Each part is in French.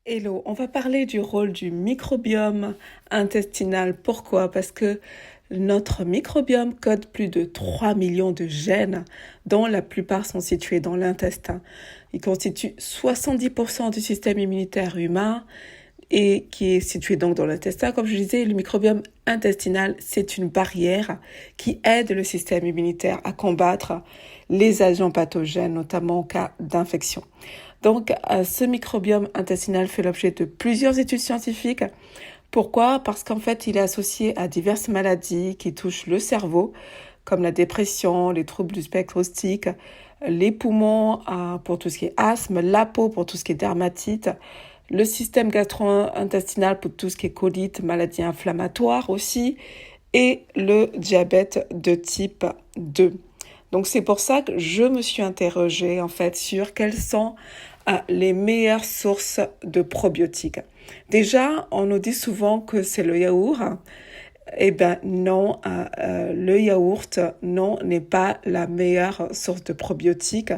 Hello, on va parler du rôle du microbiome intestinal. Pourquoi? Parce que notre microbiome code plus de 3 millions de gènes, dont la plupart sont situés dans l'intestin. Il constitue 70% du système immunitaire humain et qui est situé donc dans l'intestin. Comme je disais, le microbiome intestinal, c'est une barrière qui aide le système immunitaire à combattre les agents pathogènes, notamment en cas d'infection. Donc, ce microbiome intestinal fait l'objet de plusieurs études scientifiques. Pourquoi? Parce qu'en fait, il est associé à diverses maladies qui touchent le cerveau, comme la dépression, les troubles du spectre autistique, les poumons pour tout ce qui est asthme, la peau pour tout ce qui est dermatite, le système gastro-intestinal pour tout ce qui est colite, maladies inflammatoires aussi, et le diabète de type 2. Donc c'est pour ça que je me suis interrogée en fait sur quelles sont les meilleures sources de probiotiques. Déjà, on nous dit souvent que c'est le yaourt. Eh bien non, le yaourt non n'est pas la meilleure source de probiotiques.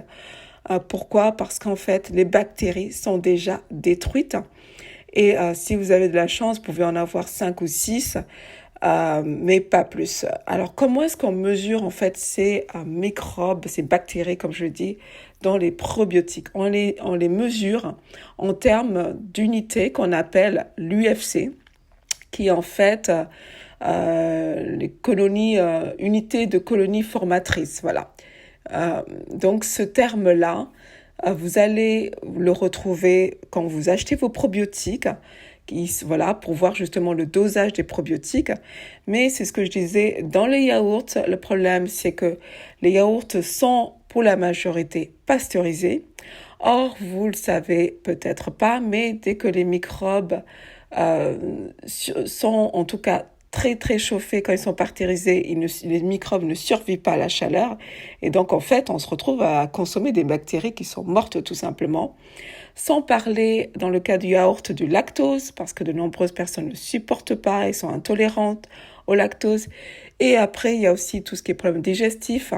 Pourquoi? Parce qu'en fait, les bactéries sont déjà détruites. Et si vous avez de la chance, vous pouvez en avoir 5 ou 6, mais pas plus. Alors, comment est-ce qu'on mesure en fait ces microbes, ces bactéries, comme je le dis, dans les probiotiques? On les mesure en termes d'unités qu'on appelle l'UFC, qui est en fait les colonies, unités de colonies formatrices. Voilà. Donc, ce terme-là, vous allez le retrouver quand vous achetez vos probiotiques, voilà, pour voir justement le dosage des probiotiques. Mais c'est ce que je disais, dans les yaourts, le problème, c'est que les yaourts sont pour la majorité pasteurisés. Or, vous le savez peut-être pas, mais dès que les microbes sont en tout cas très très chauffés, quand ils sont pasteurisés, les microbes ne survivent pas à la chaleur. Et donc, en fait, on se retrouve à consommer des bactéries qui sont mortes tout simplement. Sans parler, dans le cas du yaourt, du lactose, parce que de nombreuses personnes ne supportent pas et sont intolérantes au lactose. Et après, il y a aussi tout ce qui est problème digestif,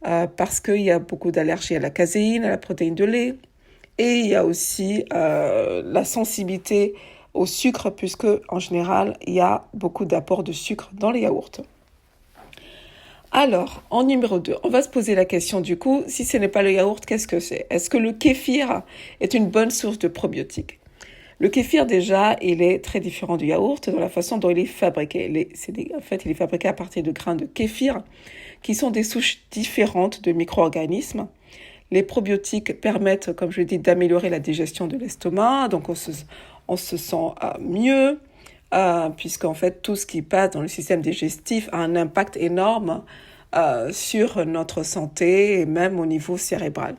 parce qu'il y a beaucoup d'allergies à la caséine, à la protéine de lait. Et il y a aussi la sensibilité au sucre, puisque en général, il y a beaucoup d'apports de sucre dans les yaourts. Alors, en numéro 2, on va se poser la question du coup, si ce n'est pas le yaourt, qu'est-ce que c'est? Est-ce que le kéfir est une bonne source de probiotiques? Le kéfir, déjà, il est très différent du yaourt dans la façon dont il est fabriqué. En fait, il est fabriqué à partir de grains de kéfir, qui sont des souches différentes de micro-organismes. Les probiotiques permettent, comme je l'ai dit, d'améliorer la digestion de l'estomac, donc on se sent mieux, puisqu'en fait, tout ce qui passe dans le système digestif a un impact énorme sur notre santé et même au niveau cérébral.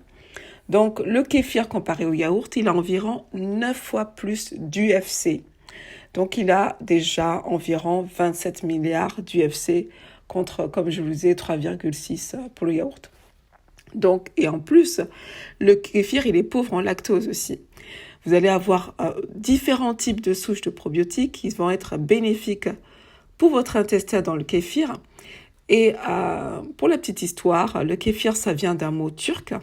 Donc, le kéfir comparé au yaourt, il a environ 9 fois plus d'UFC. Donc, il a déjà environ 27 milliards d'UFC contre, comme je vous disais, 3,6 pour le yaourt. Donc, et en plus, le kéfir, il est pauvre en lactose aussi. Vous allez avoir différents types de souches de probiotiques qui vont être bénéfiques pour votre intestin dans le kéfir. Et pour la petite histoire, le kéfir, ça vient d'un mot turc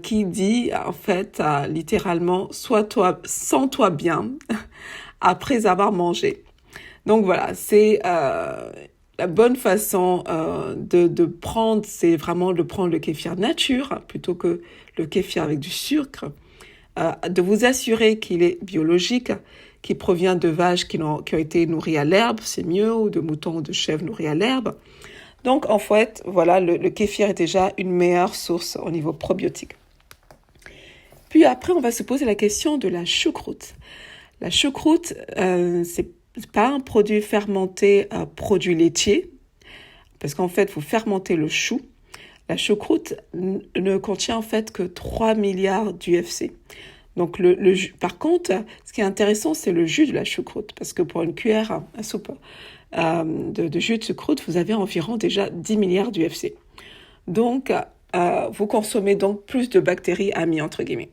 qui dit en fait littéralement « sens-toi bien après avoir mangé ». Donc voilà, c'est la bonne façon de prendre, c'est vraiment de prendre le kéfir nature plutôt que le kéfir avec du sucre, de vous assurer qu'il est biologique, qu'il provient de vaches qui ont été nourries à l'herbe, c'est mieux, ou de moutons ou de chèvres nourris à l'herbe. Donc en fait, voilà, le kéfir est déjà une meilleure source au niveau probiotique. Puis après, on va se poser la question de la choucroute. La choucroute, c'est pas un produit fermenté, produit laitier, parce qu'en fait, vous fermentez le chou. La choucroute ne contient en fait que 3 milliards d'UFC. Donc le jus. Par contre, ce qui est intéressant, c'est le jus de la choucroute, parce que pour une cuillère à soupe de jus de choucroute, vous avez environ déjà 10 milliards d'UFC. Donc, vous consommez donc plus de bactéries amies, entre guillemets.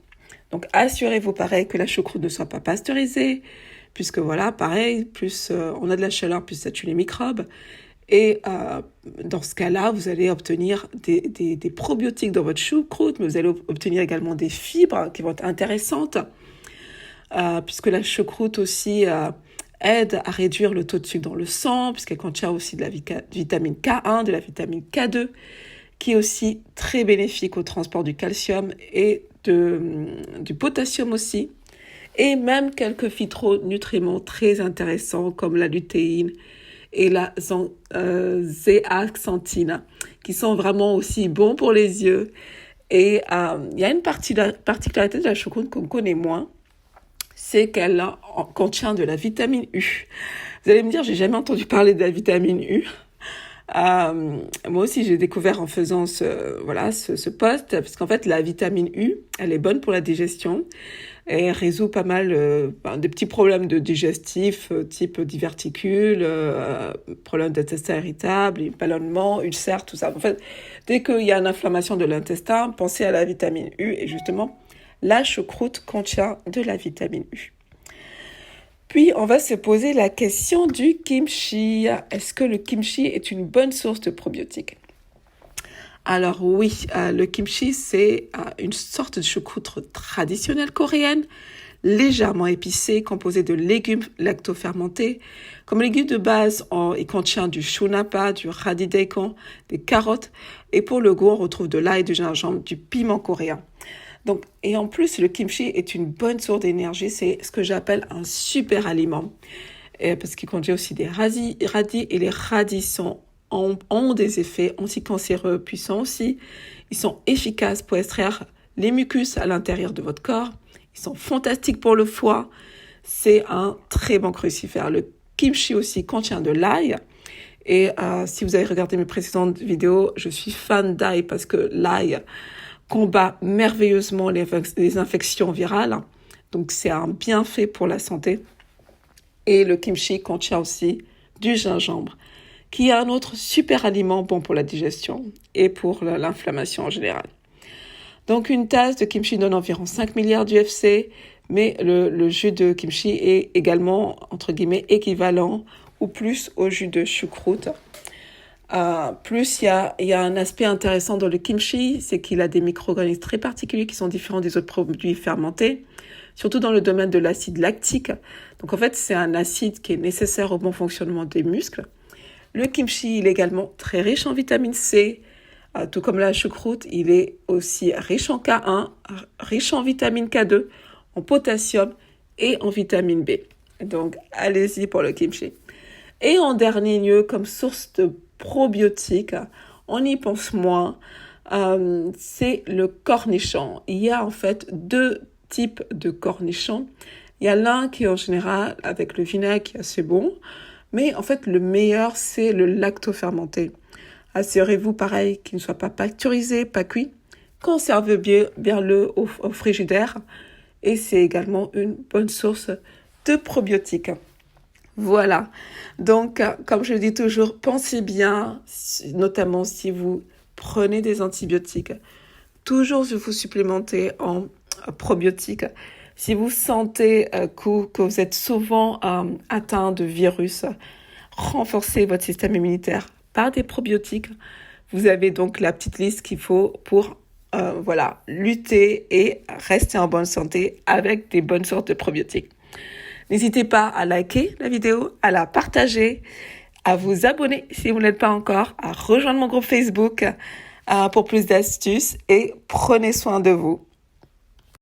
Donc, assurez-vous, pareil, que la choucroute ne soit pas pasteurisée, puisque voilà, pareil, plus on a de la chaleur, plus ça tue les microbes. Et dans ce cas-là, vous allez obtenir des probiotiques dans votre choucroute, mais vous allez obtenir également des fibres qui vont être intéressantes. puisque la choucroute aussi aide à réduire le taux de sucre dans le sang, puisqu'elle contient aussi de la vitamine K1, de la vitamine K2, qui est aussi très bénéfique au transport du calcium et du potassium aussi, et même quelques phytonutriments très intéressants comme la lutéine et la zéaxanthine, qui sont vraiment aussi bons pour les yeux. Et il y a une particularité de la choucroute qu'on connaît moins, c'est qu'elle contient de la vitamine U. Vous allez me dire, j'ai jamais entendu parler de la vitamine U. Moi aussi, j'ai découvert en faisant ce post, parce qu'en fait, la vitamine U, elle est bonne pour la digestion et elle résout pas mal des petits problèmes de digestifs, type diverticules, problèmes d'intestin irritable, ballonnement, ulcères, tout ça. En fait, dès qu'il y a une inflammation de l'intestin, pensez à la vitamine U, et justement, la choucroute contient de la vitamine U. Puis, on va se poser la question du kimchi. Est-ce que le kimchi est une bonne source de probiotiques? Alors oui, le kimchi, c'est une sorte de choucroute traditionnelle coréenne, légèrement épicée, composée de légumes lactofermentés. Comme légumes de base, il contient du chunapa, du radis daikon, des carottes. Et pour le goût, on retrouve de l'ail, du gingembre, du piment coréen. Donc, et en plus, le kimchi est une bonne source d'énergie. C'est ce que j'appelle un super aliment. Parce qu'il contient aussi des radis, et les radis ont des effets anticancéreux puissants aussi. Ils sont efficaces pour extraire les mucus à l'intérieur de votre corps. Ils sont fantastiques pour le foie. C'est un très bon crucifère. Le kimchi aussi contient de l'ail. Et si vous avez regardé mes précédentes vidéos, je suis fan d'ail parce que l'ail combat merveilleusement les infections virales. Donc, c'est un bienfait pour la santé. Et le kimchi contient aussi du gingembre, qui est un autre super aliment bon pour la digestion et pour l'inflammation en général. Donc, une tasse de kimchi donne environ 5 milliards d'UFC, mais le jus de kimchi est également, entre guillemets, équivalent ou plus au jus de choucroute. Plus, il y a un aspect intéressant dans le kimchi, c'est qu'il a des micro-organismes très particuliers qui sont différents des autres produits fermentés, surtout dans le domaine de l'acide lactique. Donc en fait, c'est un acide qui est nécessaire au bon fonctionnement des muscles. Le kimchi, il est également très riche en vitamine C, tout comme la choucroute, il est aussi riche en K1, riche en vitamine K2, en potassium et en vitamine B. Donc allez-y pour le kimchi. Et en dernier lieu, comme source de probiotiques, on y pense moins, c'est le cornichon. Il y a en fait deux types de cornichons. Il y a l'un qui est en général avec le vinaigre qui est assez bon, mais en fait le meilleur c'est le lactofermenté. Assurez-vous pareil qu'il ne soit pas pasteurisé, pas cuit. Conservez bien le au frigidaire et c'est également une bonne source de probiotiques. Voilà, donc comme je le dis toujours, pensez bien, notamment si vous prenez des antibiotiques, toujours vous supplémenter en probiotiques. Si vous sentez que vous êtes souvent atteint de virus, renforcez votre système immunitaire par des probiotiques. Vous avez donc la petite liste qu'il faut pour lutter et rester en bonne santé avec des bonnes sortes de probiotiques. N'hésitez pas à liker la vidéo, à la partager, à vous abonner si vous ne l'êtes pas encore, à rejoindre mon groupe Facebook pour plus d'astuces et prenez soin de vous.